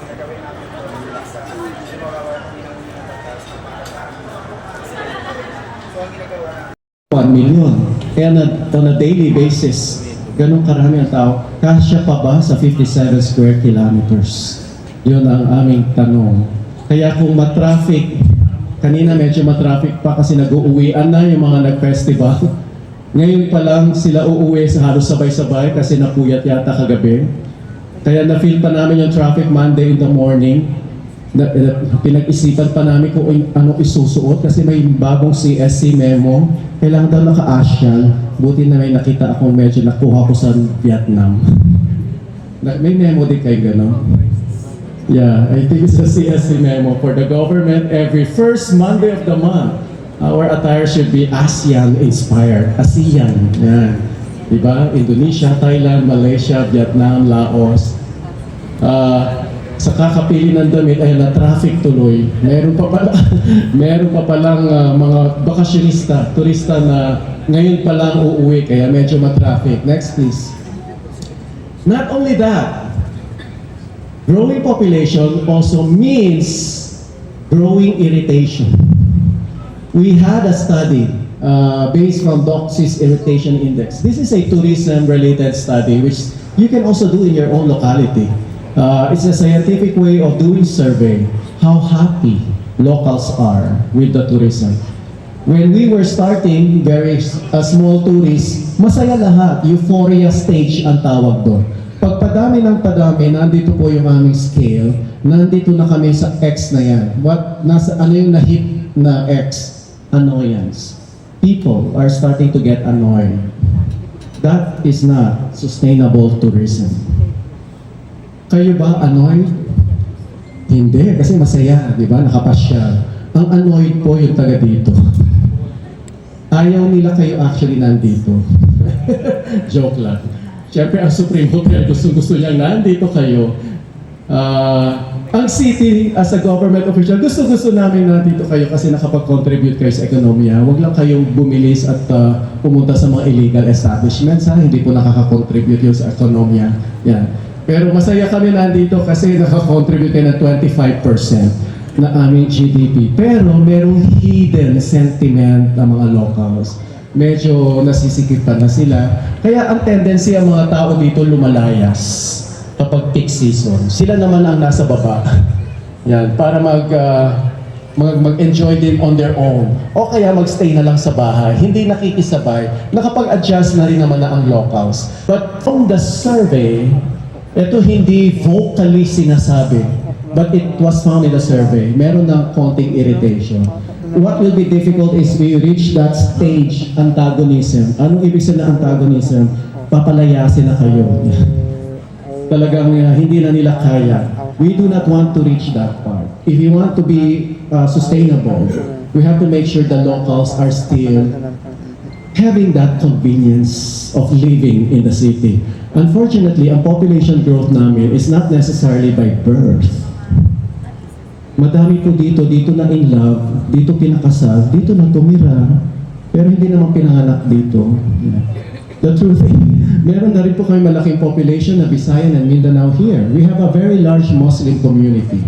gagawin namin ito sa magawa kami ng so ang ginagawa namin 1 million. Kaya on a daily basis, ganun karami ang tao. Kasya pa ba sa 57 square kilometers? Yun ang aming tanong. Kaya kung matraffic, kanina medyo matraffic pa kasi nag-uuwian na yung mga nag-festival. Ngayon pa lang sila uuwi sa halos sabay-sabay kasi napuyat yata kagabi. Kaya na-feel pa namin yung traffic Monday in the morning. Pinag-isipan pa namin kung ano isusuot kasi may bagong CSC memo. Kailangan daw naka-Asian. Buti na may nakita akong medyo nakuha ko sa Vietnam. May memo din kayo gano'n? Yeah, I think it's a CSC memo for the government. Every first Monday of the month, our attire should be ASEAN-inspired. ASEAN, yan. Diba? Indonesia, Thailand, Malaysia, Vietnam, Laos. Sa kakapili ng damit ay na-traffic tuloy. Meron pa palang mga bakasyonista, turista na ngayon pa lang uuwi kaya medyo ma-traffic. Next please. Not only that, growing population also means growing irritation. We had a study based from DOCSIS Irritation Index. This is a tourism-related study which you can also do in your own locality. It's a scientific way of doing survey how happy locals are with the tourism. When we were starting, very small tourists, masaya lahat. Euphoria stage ang tawag doon. Pagpadami ng padami, nandito po yung aming scale, nandito na kami sa X na yan. Ano yung na-hit na X? Annoyance. People are starting to get annoyed. That is not sustainable tourism. Kayo ba annoyed? Hindi, kasi masaya, di ba? Nakapasyal. Ang annoyed po yung taga dito. Ayaw nila kayo actually nandito. Joke lang. Siyempre, ang Supreme Hotel, gusto niya nandito kayo. Ang city, as a government official, gusto namin nandito kayo kasi nakapag-contribute kayo sa ekonomiya. Huwag lang kayong bumilis at pumunta sa mga illegal establishments, ha? Hindi po nakaka-contribute yun sa ekonomiya. Yan. Pero masaya kami nandito kasi nakaka-contribute na 25% na aming GDP. Pero merong hidden sentiment ng mga locals. Medyo nasisikipan na sila. Kaya ang tendency ang mga tao dito lumalayas kapag peak season. Sila naman ang nasa baba. Yan, para mag-enjoy din on their own. O kaya magstay na lang sa bahay. Hindi nakikisabay. Nakapag-adjust na rin naman na ang locals. But from the survey, ito hindi vocally sinasabi, but it was found in the survey. Meron ng konting irritation. What will be difficult is we reach that stage, antagonism. Anong ibig sabihin ng antagonism? Papalayasin na kayo. Talagang hindi na nila kaya. We do not want to reach that part. If you want to be sustainable, we have to make sure the locals are still having that convenience of living in the city. Unfortunately, ang population growth namin is not necessarily by birth. Madami po dito na in love, dito pinakasal, dito na tumira, pero hindi naman pinanganak dito. The truth is, meron na rin po kami malaking population na Visayan and Mindanao here. We have a very large Muslim community.